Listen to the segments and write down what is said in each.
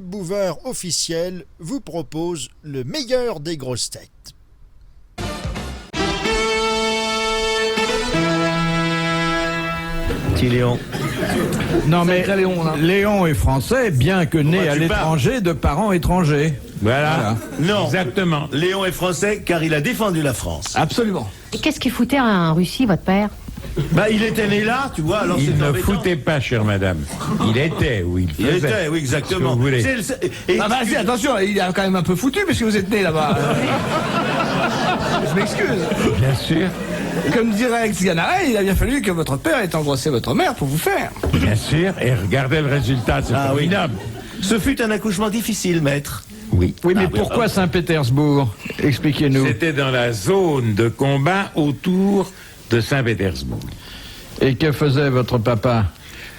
Bouvard officiel vous propose le meilleur des grosses têtes. Petit Léon. Non mais Léon est français, bien que né à l'étranger de parents étrangers. Voilà. Non. Exactement. Léon est français car il a défendu la France. Absolument. Et qu'est-ce qu'il foutait en Russie, votre père? Bah, il était né là, tu vois, alors Il c'est ne embêtant. foutait pas, chère madame. Il était où il faisait. Il était, oui, exactement. Ce que vous voulez. Et Ah bah si, attention, il a quand même un peu foutu parce que vous êtes né là-bas. Je m'excuse. Bien sûr. Comme dirait Alex Ganaret, il a bien fallu que votre père ait engrossé votre mère pour vous faire. Bien sûr. Et regardez le résultat, c'est Ah oui. formidable. Ce fut un accouchement difficile, maître. Oui. Oui, mais pourquoi Saint-Pétersbourg? Expliquez-nous. C'était dans la zone de combat autour de Saint-Pétersbourg. Et que faisait votre papa?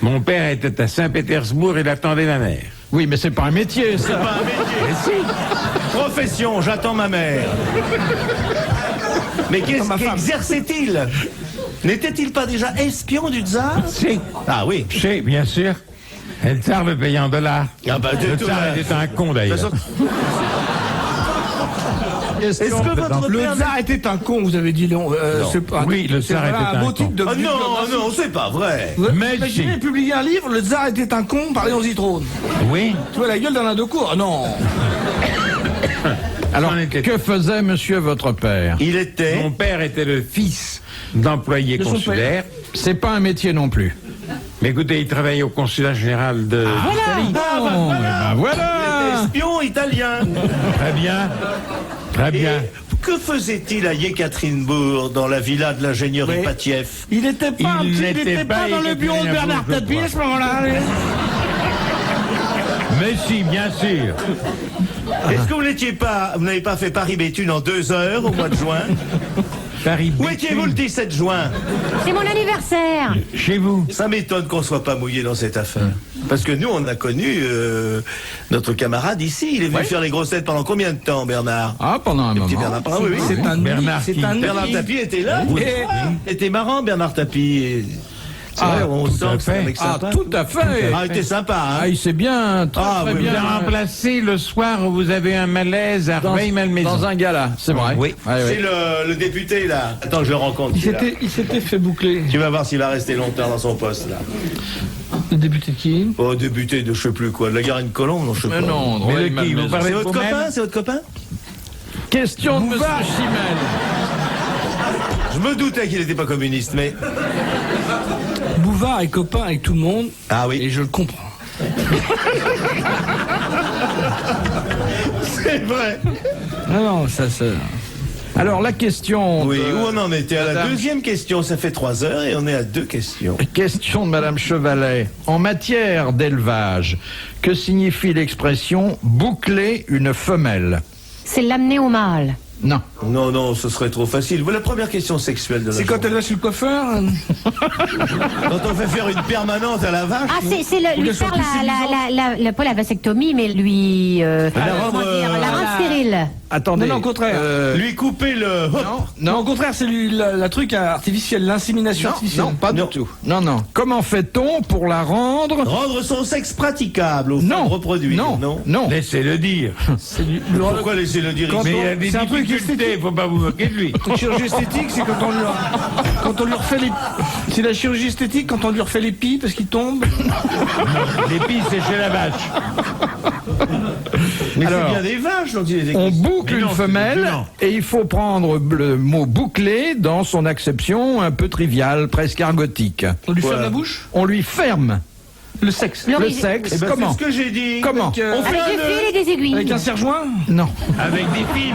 Mon père était à Saint-Pétersbourg, il attendait ma mère. Oui, mais c'est pas un métier, C'est ça. pas un métier. Profession, j'attends ma mère. Mais qu'exerçait-il? N'était-il pas déjà espion du tsar? Si. Ah oui. Si, bien sûr. Et le tsar le payait en dollars. Ah bah, Le tsar était un con, d'ailleurs. Est-ce que votre Le père... tsar était un con, vous avez dit Léon. C'est pas- Oui, le c'est tsar vraiment était un un beau con. titre de Ah non, bibliographie. non, c'est pas vrai. Vous Mais imaginez si. publier un livre, le tsar était un con, par Léon Zitrone. Oui. Tu vois la gueule d'un de cours? Non. Alors, C'en était- que faisait monsieur votre père? Il était... Mon père était le fils d'employé De son consulaire. C'est pas un métier non plus. Mais écoutez, il travaillait au consulat général de... Bon, eh ben voilà. Espion italien. Très bien. Très bien. Et que faisait-il à Yekaterinbourg, dans la villa de l'ingénieur Oui. Ipatiev? Il n'était pas, Il il n'était était pas pas dans le bureau de Bernard je Tapie à ce moment-là. Mais si, bien sûr. Est-ce que vous n'avez pas fait Paris-Béthune en 2 heures au mois de juin? Paris. Où étiez-vous le 17 juin? C'est mon anniversaire. Chez vous. Ça m'étonne qu'on soit pas mouillé dans cette affaire. Parce que nous, on a connu notre camarade ici. Il est venu faire les grosses têtes pendant combien de temps, Bernard? Ah, pendant un Petit moment. Bernard, pardon, oui, oui. C'est un Bernard c'est qui- un Bernard Tapie était là. C'était marrant, Bernard Tapie. C'est vrai, on tout sent à que c'est un fait. mec Ah, sympa. tout à fait. Ah, il était sympa, hein. Ah, il sait bien, très, Ah, très oui, Vous bien. a remplacé le soir où vous avez un malaise à dans, Rueil-Malmaison. dans un gala, c'est vrai. Oui. Ouais, C'est ouais. le député, là. Attends que je le rencontre. Il celui-là. s'était fait boucler. Tu vas voir s'il va rester longtemps dans son poste, là. Le député de qui? Oh, député de je sais plus quoi, de la Garenne-Colombe, non, je sais Mais pas. non, Mais de Rueil qui Malmaison. vous parlez C'est de votre vous-même copain? C'est votre copain? Question de monsieur Bouvard. Chimel. Je me doutais qu'il n'était pas communiste, mais... Bouvard est copain avec tout le monde. Ah oui. Et je le comprends. C'est vrai. Ah non, ça. Alors, la question Oui, de, où on en était? À la Madame- deuxième question, ça fait 3 heures et on est à 2 questions. question de Madame Chevalet. En matière d'élevage, que signifie l'expression boucler une femelle? C'est l'amener au mâle. Non. Non, non, ce serait trop facile. Voilà la première question sexuelle de la C'est quand journée. elle va chez le coiffeur. Quand on fait faire une permanente à la vache. Ah, c'est lui laisse en faire plus pas la vasectomie, mais lui... comment rendre, dire, la rendre stérile. Attendez. Non, au contraire. Lui couper le... Non, au contraire, c'est la truc artificielle, l'insémination artificielle. Non, pas Non. du tout. Non, non. Comment fait-on pour la rendre? Rendre son sexe praticable aux femmes reproduites. Non, Non. non. Laissez-le dire. Pourquoi laisser le dire Quand ici? Mais il a des c'est un truc difficultés, esthétique. il faut pas vous moquer de lui. La chirurgie esthétique, c'est quand on lui refait les. C'est la chirurgie esthétique quand on lui refait les pis parce qu'il tombe. Les pistes, c'est chez la vache. Mais Alors, c'est bien des vaches dont il est On question. boucle Mais une non, c'est femelle différent. et il faut prendre le mot boucler dans son acception un peu triviale, presque argotique. On lui Voilà. ferme la bouche. On lui ferme Le sexe. le sexe. Eh ben, Comment? c'est ce que j'ai dit. Comment? On fait Avec un des nœud. fils et des aiguilles. Avec un serre-joint. Non. Avec des fils.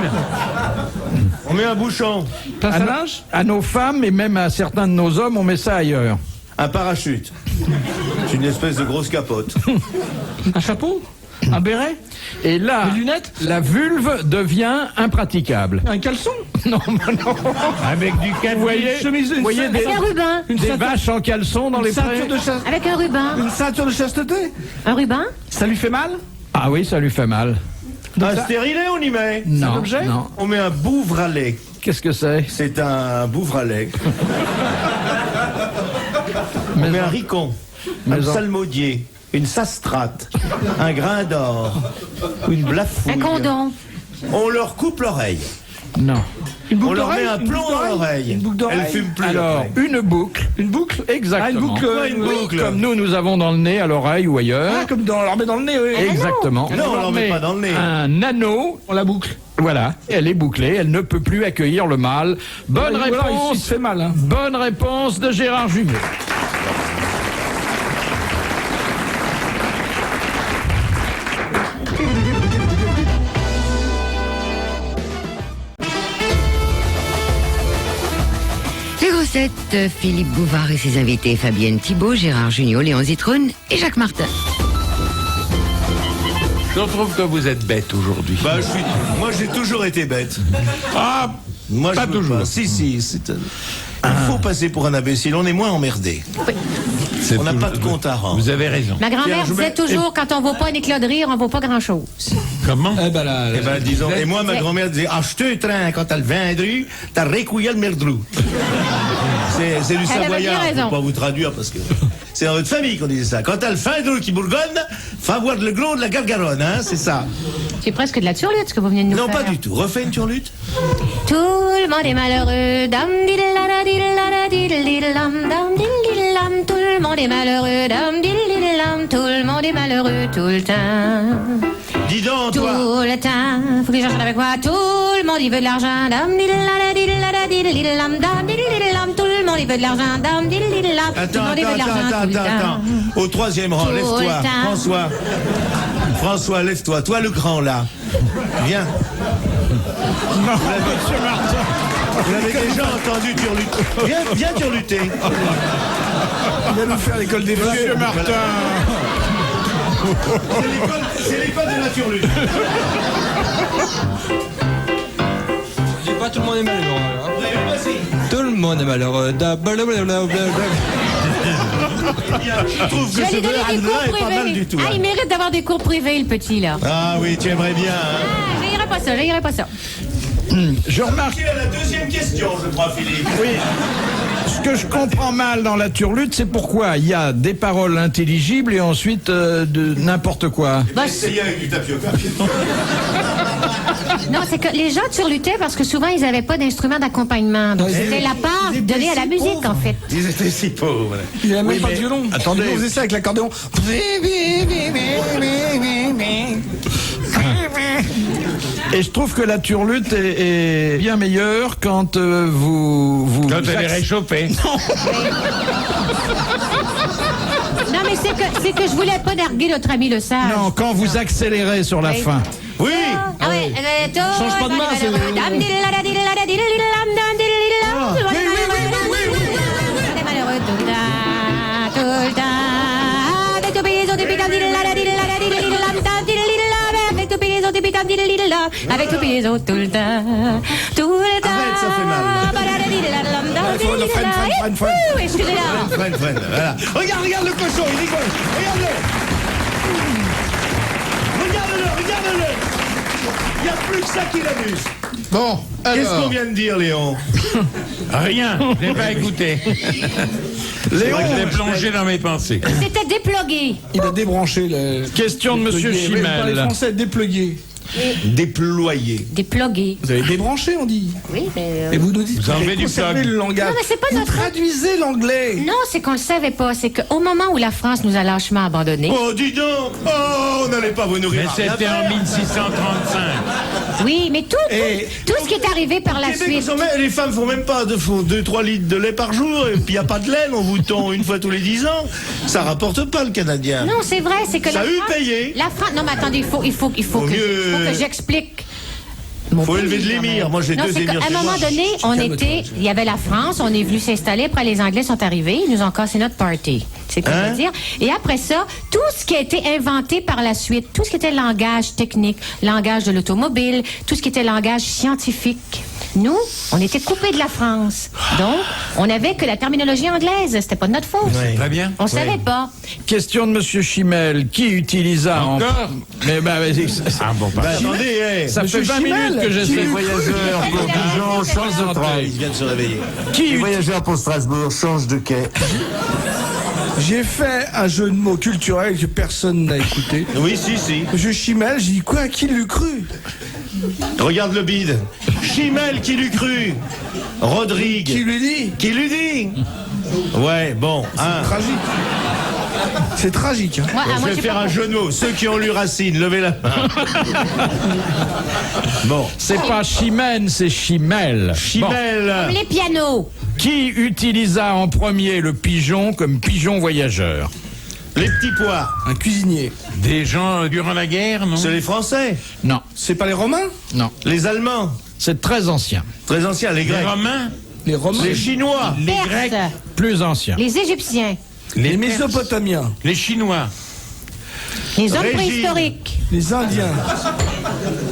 On met un bouchon. Pince À, à no- linge. à nos femmes et même à certains de nos hommes, on met ça ailleurs. Un parachute. C'est une espèce de grosse capote. Un chapeau. Un béret. Et là, Des lunettes. la vulve devient impraticable. Un caleçon. Non, mais non. Avec du Vous canne. voyez, chemise, vous voyez Avec un ruban. Une des ceinture, vaches en caleçon dans une les prés? ceinture de chasteté. Avec un ruban. Une ceinture de chasteté. Un ruban. Ça lui fait mal. Ah oui, ça lui fait mal. Un stérilet, on y met. Non, objet non. On met un bouvre à lait. Qu'est-ce que c'est? C'est un bouvre à lait. On met un ricon. Un Mais en- psalmodier. une sastrate, un grain d'or, une blafouille, Un condom. on leur coupe l'oreille. Non. On leur met un plomb dans l'oreille. Une boucle d'oreille. Elle fume plus. Alors, après. une boucle. Une boucle. Exactement. Ah, une boucle. Une boucle. Comme nous avons dans le nez, à l'oreille ou ailleurs. Ah, comme on leur met dans le nez, oui. Exactement. Non, on leur met pas dans le nez. Un anneau. On la boucle. Voilà, elle est bouclée, elle ne peut plus accueillir le mal. Bonne Voilà, il réponse. se fait mal, hein. Bonne réponse de Gérard Junior. Les grossettes, Philippe Bouvard et ses invités Fabienne Thibault, Gérard Junior, Léon Zitrone et Jacques Martin. Je trouve que vous êtes bête aujourd'hui. Bah, moi, j'ai toujours été bête. Ah, Moi, pas je veux toujours. pas. Si, il faut passer pour un imbécile. On est moins emmerdé. On n'a pas de compte à rendre. Vous avez raison. Ma grand-mère Tiens, je disait mets- toujours, quand on vaut pas un éclat de rire, on vaut pas grand-chose. Comment Eh ben, disons. Et moi, ma grand-mère disait, achetez un train quand t'as le vendru, t'as récouillé le merdrou. C'est du Elle avait bien savoyard. Je raison. peux pas vous traduire parce que c'est dans votre famille qu'on disait ça. Quand t'as le fendru qui bourgonne, faut avoir le glos de la gargaronne, hein, c'est ça. C'est presque de la turlute, ce que vous venez de nous Non, faire. pas du tout. Refais une turlute. Tout le monde est malheureux. Dam diddle-la-da, diddle-la-da, diddle-diddle-lam, dam diddle-diddle-lam. Tout le monde est malheureux. Dam diddle-diddle-lam. Tout le monde est malheureux tout le temps. Dis donc, Tout toi. le temps. Faut que je chante avec moi. Tout le monde, il veut de l'argent. Dam diddle-la-da, diddle-la-da, diddle-diddle-lam, dam diddle-diddle-lam. Tout le monde, il veut de l'argent. Dam diddle-diddle-lam. Tout le Attends, monde, il veut de l'argent tout le temps. Au troisième rang, Tout lève-toi. le temps. François, lève-toi. Toi, le grand, là. Viens. Vous l'avez déjà entendu turluter. Viens turluter. Il va nous faire l'école des vœux. Monsieur Martin. C'est l'école de la turlute. Je dis pas tout le monde est malheureux. hein. Vas-y. Tout le monde est malheureux. Je trouve Je que vais ce lui donner des blabla cours est pas mal du privés. tout. Ah, hein. il mérite d'avoir des cours privés, le petit, là. Ah oui, tu aimerais bien. Hein. Ah, j'irai pas ça. Je remarque Qui est la deuxième question, je crois, Philippe. oui, ce que je comprends mal dans la turlute, c'est pourquoi il y a des paroles intelligibles et ensuite de n'importe quoi. Bah, Essayez avec du tapioca. non, c'est que les gens turlutaient parce que souvent, ils n'avaient pas d'instrument d'accompagnement. Donc, c'était la part donnée à la musique, en fait. Ils étaient si pauvres. Il a même Oui, pas mais de violon. attendez. On faisait ça avec l'accordéon. Et je trouve que la turlute est bien meilleure quand vous Quand elle est réchauffée. Non, mais c'est que je voulais pas narguer notre ami le sage. non, quand vous accélérez sur la Oui. fin. Oui. Ah ouais, Change pas de main, c'est- malheureux tout le temps, tout le temps. Avec tout pays, on dit piquant, avec tout pays, on dit piquant, avec tout pays, tout le temps, tout le temps. Arrête, ça fait mal. Excusez-la. Freine, voilà. Regarde le cochon, il rigole. Regarde-le. Regarde-le. Il n'y a plus que ça qui l'amuse. Bon, Qu'est-ce qu'on alors, vient de dire, Léon? Rien, je n'ai pas écouté. Léon, Je l'ai plongé dans mes pensées. C'était déplugué. Il a débranché le. question de Monsieur déplugué. Mais vous parlez Chimel. français, déplugué. Déployer. Déplugué. Vous avez débranché, on dit. Oui, mais. Et vous nous dites Vous enlevez du conservez plug. le langage. Non, mais c'est pas Vous notre- traduisez l'anglais. Non, c'est qu'on le savait pas. C'est qu'au moment où la France nous a lâchement abandonnés. Oh, dis donc. Oh, on n'allait pas vous nourrir. Mais à rien c'était en faire. 1635. Oui, mais tout ce qui est arrivé par la Québec, suite. les femmes font même pas 2-3 litres de lait par jour, et puis il n'y a pas de laine, on vous tond une fois tous les 10 ans. Ça rapporte pas le Canadien. Non, c'est vrai, c'est que Ça la a eu France. payé. La France. Non, mais attendez, il faut que j'explique. Mon Faut pays, élever de quand l'émir. même. Moi, j'ai Non, 2 c'est émirs qu'à chez un moment moi. donné, il y avait la France, on est venu s'installer, après les Anglais sont arrivés, ils nous ont cassé notre party. C'est quoi je veux dire? Et après ça, tout ce qui a été inventé par la suite, tout ce qui était langage technique, langage de l'automobile, tout ce qui était langage scientifique, nous, on était coupés de la France. Donc, on n'avait que la terminologie anglaise. C'était pas de notre faute. Oui. Très bien. On savait pas. Question de Monsieur Chimel. Qui utilisa Encore Mais Ah bon, pas. Attendez, ça fait 20 minutes que j'essaie. voyageurs pour Dijon, il vient de se réveiller. Qui Les voyageurs pour Strasbourg changent de quai. J'ai fait un jeu de mots culturel que personne n'a écouté. Oui, si. Je chimelle, j'ai dit quoi, qui l'eût cru? Regarde le bide. Chimel qui l'eût cru. Rodrigue. Qui lui dit? Qui lui dit? Ouais, bon. Tragique. C'est tragique. Hein. Moi, Je vais j'ai faire pas un jeu de mots. Ceux qui ont lu Racine, levez la main. Bon. C'est pas chimène, c'est chimelle. Chimel. compris. Les pianos. Qui utilisa en premier le pigeon comme pigeon voyageur? Les petits pois. Un cuisinier. Des gens durant la guerre, non? C'est les Français. Non, C'est pas les Romains? non. Les Allemands. C'est très ancien. Très anciens. Les Les Grecs. Romains? Les Romains. Les Chinois. Les Grecs? Perses. Plus ancien. Les Égyptiens. Les Perses? Mésopotamiens. Les Chinois? Les hommes Régine. préhistoriques. Les Indiens.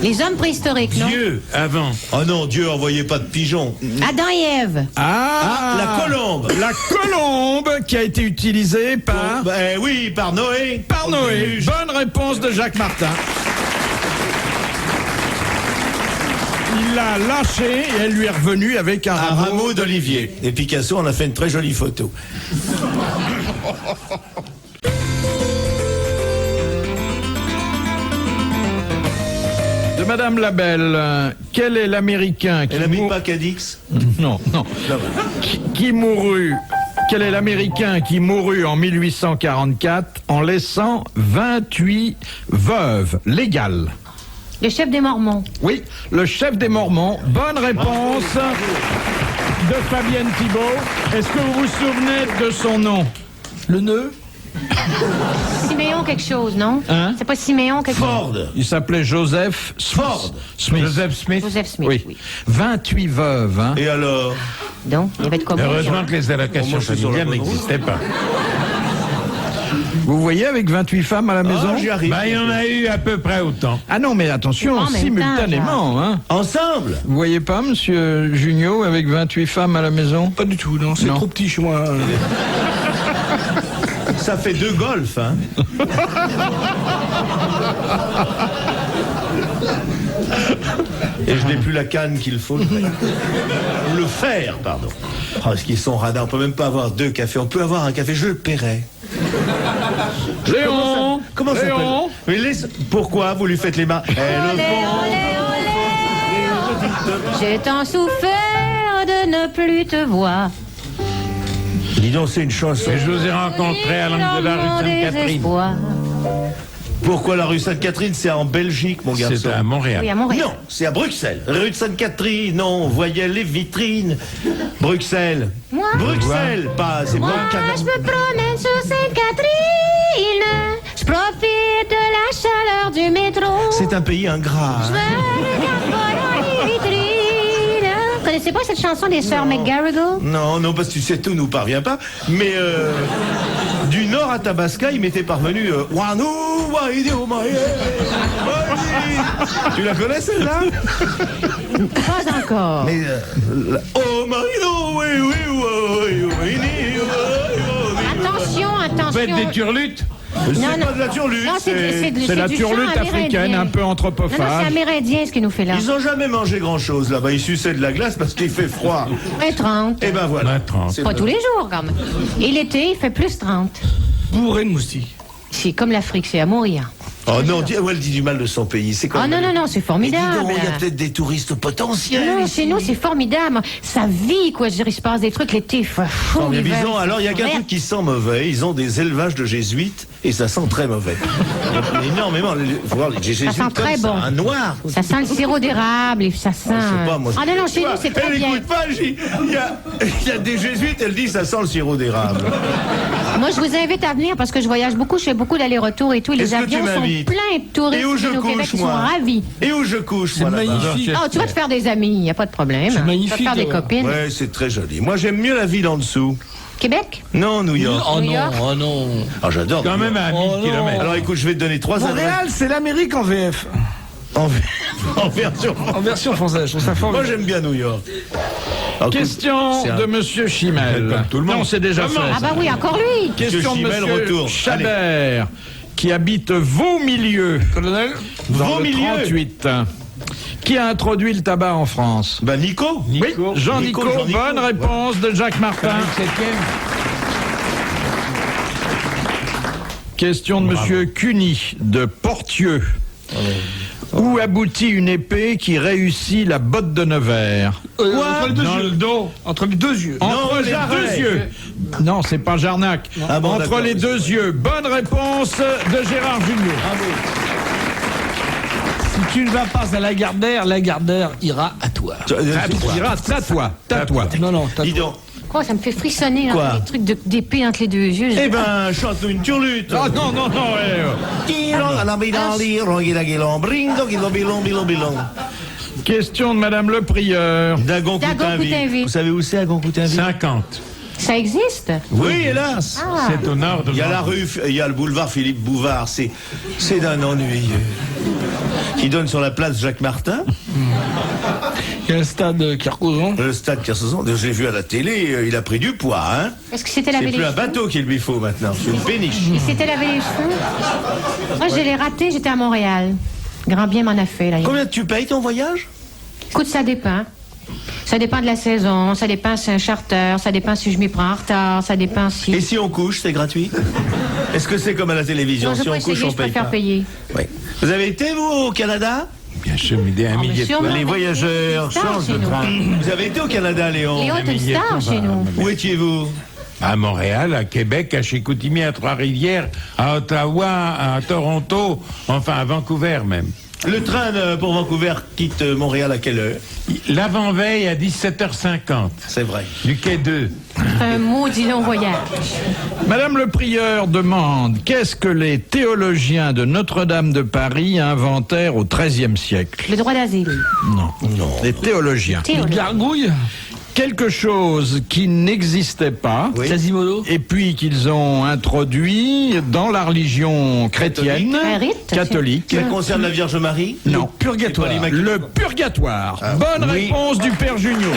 Les hommes préhistoriques, non? Dieu, avant. Oh non, Dieu envoyait pas de pigeons. Adam et Ève. Ah, La colombe. La colombe qui a été utilisée par... Oui, par Noé. Par Noé. Déluge. Bonne réponse de Jacques Martin. Il l'a lâchée et elle lui est revenue avec un Un rameau. rameau d'olivier. Et Picasso en a fait une très jolie photo. De Madame Labelle, quel est l'Américain qui Elle habite mourut... pas Cadix? Non. Qui mourut... Quel est l'Américain qui mourut en 1844 en laissant 28 veuves légales? Le chef des Mormons. Oui, le chef des Mormons. Bonne réponse de Fabienne Thibault. Est-ce que vous vous souvenez de son nom? Le nœud. Siméon quelque chose, non? Hein? C'est pas Siméon quelque chose? Ford. Il s'appelait Joseph Ford. Smith. Joseph Smith? Joseph Smith, Oui. oui. 28 veuves, hein. Et alors? Donc, il y avait de quoi Heureusement mourir. que les allocations Moi, je suis sur la familiales bonne route. n'existaient pas. Vous voyez avec 28 femmes à la maison? J'y arrive. Bah, il y en a eu à peu près autant. Ah non, mais attention, En même temps, simultanément, hein. Ensemble. Vous voyez pas, monsieur Junio, avec 28 femmes à la maison? Pas du tout, non. C'est Non. trop petit chez moi. Ça fait 2 golfs, hein. Et je n'ai plus la canne qu'il faut. Le fer, pardon. Oh, est-ce qu'ils sont radins? On peut même pas avoir 2 cafés. On peut avoir un café, je le paierai. Léon! Comment ça Léon! s'appelle? Mais pourquoi vous lui faites les mains? Elle Olé, olé, olé. J'ai tant souffert de ne plus te voir. Dis donc, c'est une chanson. Et je vous ai rencontré à l'angle de la rue Sainte-Catherine. Désespoir. Pourquoi la rue Sainte-Catherine? C'est en Belgique, mon garçon. C'est à Montréal. Oui, à Montréal. Non, c'est à Bruxelles. Rue de Sainte-Catherine, non, on voyait les vitrines. Bruxelles. Moi Bruxelles, pas, c'est Moi, pas le Canada. je me promène sur Sainte-Catherine. Je profite de la chaleur du métro. C'est un pays ingrat. Je hein. me regarde dans les vitrines. Vous connaissez pas cette chanson des sœurs McGarrigle? Non, non, parce que tu sais, tout nous parvient pas. Mais du nord à Tabasca, il m'était parvenu. Wanu, waidio, maye, maye. Tu la connais celle-là? Pas encore. Mais oh marido, oui, oui, oui, oui, oui, oui. Attention. Faites des turlutes? C'est Non, pas non. de la turlute. Non, C'est la du turlute chant africaine, amérindien. un peu Non, non, anthropophage. c'est amérindien ce qu'il nous fait là. Ils ont jamais mangé grand-chose là-bas. Ils suçaient de la glace parce qu'il fait froid. Un 30. Et ben voilà. Ouais, 30. C'est Pas vrai. tous les jours, quand même. Et l'été, il fait plus 30. Bourré de moustiques. C'est comme l'Afrique, c'est à mourir. Oh non, elle dit du mal de son pays. C'est comme. Oh non, c'est Et dis formidable. donc, il y a peut-être des touristes potentiels. Non, ici. chez nous, c'est formidable. Ça vit, quoi. Je veux dire, il se passe des trucs l'été. Il fait chaud. Oh, mais l'hiver, disons, alors il y a c'est qu'un vert. truc qui sent mauvais. Ils ont des élevages de jésuites et ça sent très mauvais. Énormément. Faut voir les jésuites sent très comme ça, bon. un noir. Ça sent le sirop d'érable et ça sent. Je sais pas, moi. Ah non, chez nous, c'est très Elle bien. écoute pas, il y a des jésuites, elle dit ça sent le sirop d'érable. Moi, je vous invite à venir parce que je voyage beaucoup, je fais beaucoup d'allers-retours et tout. Les Est-ce que avions tu sont m'invites? pleins de touristes Et où qui je viennent au Québec, couche, ils sont moi? ravis. Et où je couche, moi, là-bas? Magnifique. Oh, tu vas te faire des amis, il n'y a pas de problème. C'est Tu vas magnifique, te faire des d'abord. copines. Ouais, c'est très joli. Moi, j'aime mieux la ville en dessous. Québec? Non, New York. Oh New non, York. oh non. Ah, j'adore. Quand New même York. à 1000 Oh non. km. Alors, écoute, je vais te donner 3 adresses. Montréal, c'est l'Amérique en VF. En version. En version française, je trouve ça Moi, formidable. j'aime bien New York. Alors, Question c'est un- de monsieur Chimel. Comme tout le monde. Non, c'est déjà fait. Ah bah oui, encore lui. Question de Chimel monsieur retourne. Chabert, qui habite Vaumilieu, Colonel, dans le Vaumilieu. 38. Qui a introduit le tabac en France? Bah, Nico. Oui, Jean-Nico, Jean-Nico. bonne réponse de Jacques Martin. Question de Monsieur Cuny, de Portieux. Où aboutit une épée qui réussit la botte de Nevers? Entre les deux Dans yeux. le dos. Entre les deux yeux. Entre les Jarret. deux yeux. Non, c'est pas Jarnac. Ah bon, Entre d'accord, les deux yeux. Bonne réponse de Gérard Junior. Si tu ne vas pas à Lagardère ira à toi. Tais-toi. Non, Dis donc. Oh, ça me fait frissonner, là, Quoi? les trucs d'épée entre les deux yeux. Eh ben, chante-nous une turlute. Ah non, Question de Madame Le Prieur. Dagon-Coutainville. Dagon-Coutainville. Vous savez où c'est, Dagon-Coutainville? 50. Ça existe? Oui, hélas. Ah. C'est au nord de Il y a la Vendôme. rue, il y a le boulevard Philippe Bouvard. C'est d'un ennuyeux. Qui donne sur la place Jacques Martin, Il y a le stade Carcosan. le stade Kersozon. J'ai vu à la télé, il a pris du poids, hein. Est-ce que c'était C'est laver les plus un cheveux? bateau qu'il lui faut maintenant, c'est une péniche. Il s'était lavé les cheveux? Moi, je l'ai raté, j'étais à Montréal. Grand bien m'en a fait, là. Combien tu payes ton voyage? Écoute, ça dépend. Ça dépend de la saison, ça dépend si c'est un charter, ça dépend si je m'y prends en retard, ça dépend si... Et si on couche, c'est gratuit? Est-ce que c'est comme à la télévision? Non, je Si peux on couche, essayer, on je paye préfère pas. payer. Oui. Vous avez été, vous, au Canada? Bien sûr, mais un millier de sûrement. fois. Les voyageurs Star changent chez de nous. train. Vous avez été au Canada, Léon? Léon est une star chez nous. Où étiez-vous? À Montréal, à Québec, à Chicoutimi, à Trois-Rivières, à Ottawa, à Toronto, enfin à Vancouver même. Le train pour Vancouver quitte Montréal à quelle heure? L'avant-veille à 17h50, C'est vrai. du quai 2. Un maudit long voyage. Madame Le Prieur demande qu'est-ce que les théologiens de Notre-Dame de Paris inventèrent au XIIIe siècle? Le droit d'asile. Non. Les théologiens. Théologie. Gargouille. Quelque chose qui n'existait pas. Oui. Quasimodo. Et puis qu'ils ont introduit dans la religion chrétienne, Un rite, catholique. Ça concerne la Vierge Marie? Non. Purgatoire. C'est pas l'Immaculée. Le purgatoire. Bonne réponse du Père Junior.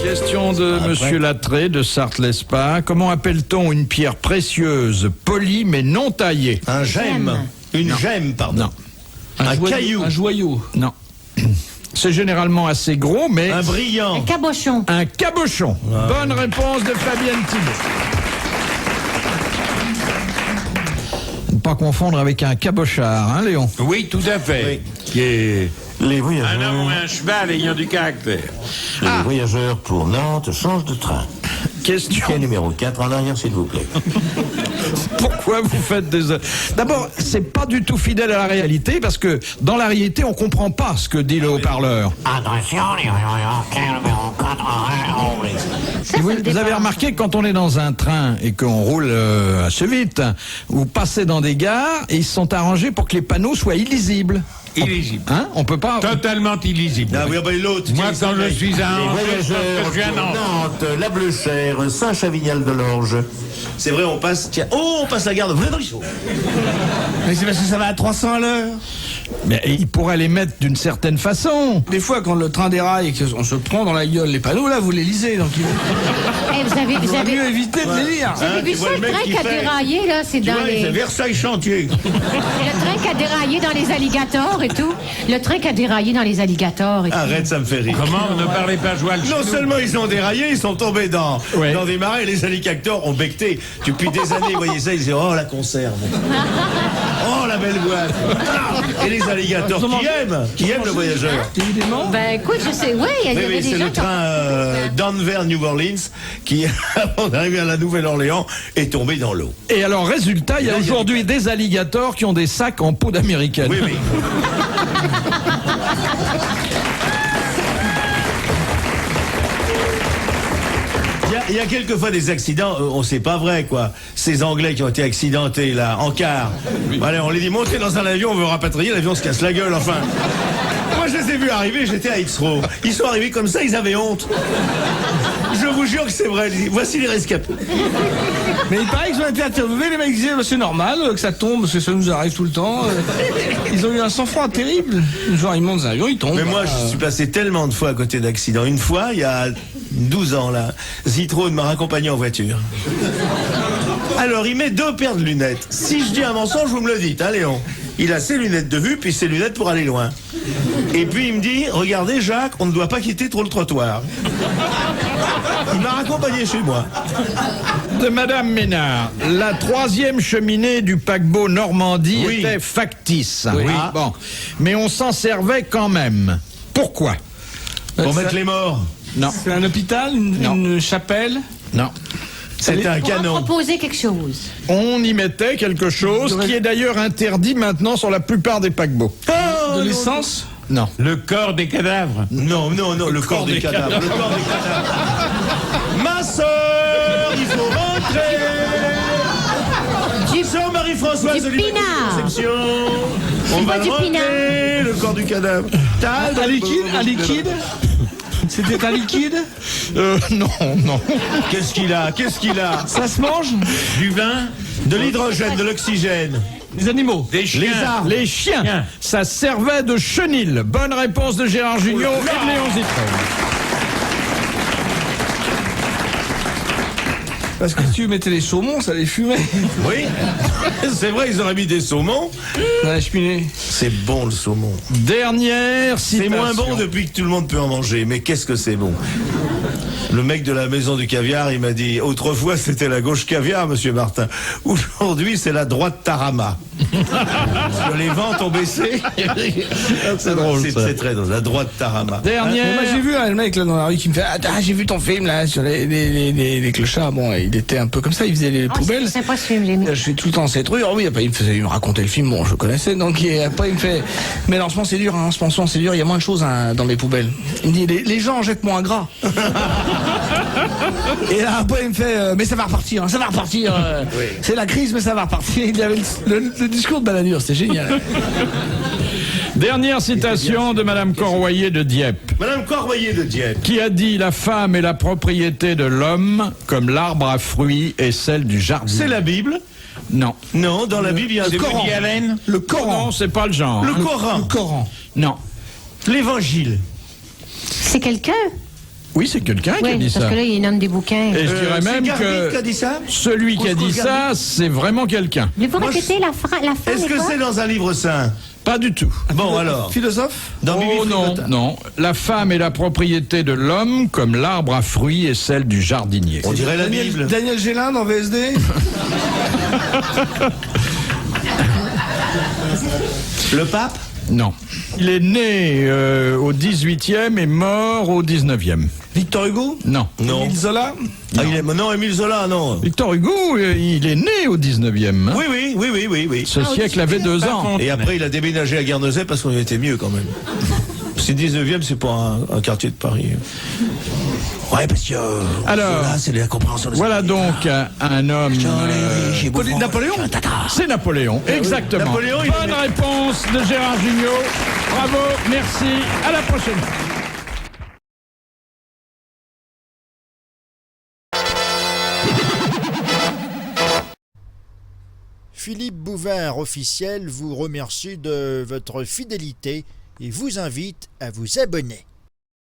Question de Monsieur Lattré de Sarthe-l'Espa. Comment appelle-t-on une pierre précieuse, polie mais non taillée? Un gemme. Une gemme, pardon. Non. Un joyau- caillou. Un joyau. Non. C'est généralement assez gros, mais Un brillant. Un cabochon. un cabochon. Bonne réponse de Fabienne Thibault. Ne pas confondre avec un cabochard, hein, Léon? Oui, tout à fait. Qui est Les un voyageurs, homme ou un cheval ayant du caractère. les voyageurs pour Nantes changent de train. Question. Quai numéro 4 en arrière, s'il vous plaît. Pourquoi vous faites des... D'abord, c'est pas du tout fidèle à la réalité, parce que dans la réalité, on comprend pas ce que dit le haut-parleur. Attention, les voyageurs, quai numéro 4 en arrière. Ça, Vous, ça me vous avez dépasse. remarqué que quand on est dans un train et qu'on roule assez vite, vous passez dans des gares et ils se sont arrangés pour que les panneaux soient illisibles. Illisible. Hein? On peut pas... Totalement illisible. Ah oui, ah bah, l'autre. Moi, tiens, quand je suis à Les Angers, voyageurs je suis à pour Nantes. Nantes, La Bleuchère, Saint-Chavignal-de-Lorge. C'est vrai, on passe. Tiens, oh, on passe la gare de Vredrichot. Mais c'est parce que ça va à 300 à l'heure. Mais ils pourraient les mettre d'une certaine façon. Des fois, quand le train déraille et qu'on se prend dans la gueule les panneaux, là, vous les lisez. Donc, Eh, vous avez, il vous vaut avez, mieux éviter de les lire. vous avez Hein, vu tu ça, vois le le mec train qui qui a fait- déraillé, là, c'est Tu dans vois, il fait les... Versailles chantier. Le train qui a déraillé dans les alligators et tout. Le train qui a déraillé dans les alligators et tout. Arrête, ça me fait rire. Comment ne parlez pas joual Non seulement ils ont déraillé, ils sont tombés dans des marais et les alligators ont becté. Depuis des années, vous voyez ça, ils disent oh la conserve. Oh la belle boîte. Et les alligators qui aiment le voyageur. Évidemment. Ben écoute, je sais, oui, il y Oui, avait oui, des c'est gens le qui ont- train Denver-New Orleans qui, avant d'arriver à la Nouvelle-Orléans, est tombé dans l'eau. Et alors, résultat, il y a là, il y a aujourd'hui des alligators qui ont des sacs en peau d'américaine. Oui, oui. Il y a quelquefois des accidents, c'est pas vrai quoi. Ces Anglais qui ont été accidentés là, en car. Allez, on les dit montez dans un avion, on veut rapatrier, l'avion se casse la gueule, enfin. Moi je les ai vus arriver, j'étais à X-Row. Ils sont arrivés comme ça, ils avaient honte. Je vous jure que c'est vrai. Voici les rescapés. Mais il paraît qu'ils ont été interviewés, les mecs disaient bah, c'est normal que ça tombe, parce que ça nous arrive tout le temps. Ils ont eu un sang-froid terrible. Genre ils montent dans un avion, ils tombent. Mais moi, je suis passé tellement de fois à côté d'accidents. Une fois, il y a 12 ans, là, Zitrone m'a raccompagné en voiture. Alors, il met 2 paires de lunettes. Si je dis un mensonge, vous me le dites, hein, Léon. Il a ses lunettes de vue, puis ses lunettes pour aller loin. Et puis, il me dit, regardez, Jacques, on ne doit pas quitter trop le trottoir. Il m'a raccompagné chez moi. De Madame Ménard, la 3e cheminée du paquebot Normandie Oui. était factice. Oui. Ah, bon. Mais on s'en servait quand même. Pourquoi? Pour mettre les morts. Non. C'est un hôpital, Non. une chapelle. Non. C'était un Pour en canon. proposer quelque chose. On y mettait quelque chose qui est d'ailleurs interdit maintenant sur la plupart des paquebots. De l'essence. Non. Le corps des cadavres. Non, le corps des cadavres. Le corps des cadavres. Ma sœur, il faut rentrer. Sœur Marie-Françoise du de l'Immaculée pinard. Conception. On pas va du le rentrer, pinard. le corps du cadavre. Un liquide. Un liquide. C'était un liquide. Non. Qu'est-ce qu'il a? Ça se mange. Du vin. De l'hydrogène, de l'oxygène. Des animaux. Des chiens. Les chiens. Tiens. Ça servait de chenil. Bonne réponse de Gérard Jugnot et de Léon Zitrone. Parce que si tu mettais les saumons, ça les fumait. Oui, c'est vrai, ils auraient mis des saumons. Dans la cheminée. C'est bon le saumon. Dernière C'est citation. moins bon depuis que tout le monde peut en manger, mais qu'est-ce que c'est bon. Le mec de la maison du caviar, il m'a dit, autrefois c'était la gauche caviar, monsieur Martin. Aujourd'hui, c'est la droite tarama. Parce que les ventes ont baissé. C'est drôle, ça. C'est très drôle, la droite tarama. Dernière. Moi j'ai vu un mec là dans la rue qui me fait j'ai vu ton film là sur les clochards. Bon, il était un peu comme ça, il faisait les poubelles. C'est pas ce film, j'ai Je suis tout le temps cette rue. Oui, après il me racontait le film. Bon, je connaissais. Donc après il me fait mais en ce moment c'est dur. En ce moment c'est dur. Il y a moins de choses dans les poubelles. Il me dit les gens jettent moins gras. Et là après il me fait mais ça va repartir. Ça va repartir. C'est la crise mais ça va repartir. Il avait le discours de baladure. C'était génial. Dernière citation de Madame Corroyer de Dieppe, Madame Corvoyer de Dieppe. qui a dit: la femme est la propriété de l'homme, comme l'arbre à fruits est celle du jardin. C'est la Bible? Non. Non, dans la Bible, il y a un Coran. Woody Allen. Le Coran. Non, c'est pas le genre. Le Coran. Coran. Non. L'Évangile. C'est quelqu'un? Oui, c'est quelqu'un qui a Oui, dit parce ça. que là, il nomme des bouquins. Et je dirais C'est même Garvey que qui a dit ça? celui qui a dit ça, c'est vraiment quelqu'un. Voulez-vous Moi, répéter la fin Est-ce est que quoi? c'est dans un livre saint? Pas du tout. Bon, alors. Philosophe. Dans Bibi Oh non, Frigotta. non. La femme est la propriété de l'homme, comme l'arbre à fruits est celle du jardinier. On dirait la Bible. Daniel Gélin dans VSD. Le pape? Non. Il est né au 18e et mort au 19e. Victor Hugo. Non. Non. Émile Zola. Ah, non, Émile Zola, non. Victor Hugo, il est né au 19e. hein. Oui. Ce siècle avait 2 ans. Et après, il a déménagé à Guernesey parce qu'on y était mieux quand même. C'est 19e, c'est pas un quartier de Paris. Ouais, parce que. Alors, Zola, c'est la compréhension de voilà donc un homme. Napoléon. C'est Napoléon, exactement. Napoléon, il Bonne réponse de Gérard Jugnot. Bravo, merci. À la prochaine. Philippe Bouvard officiel vous remercie de votre fidélité et vous invite à vous abonner.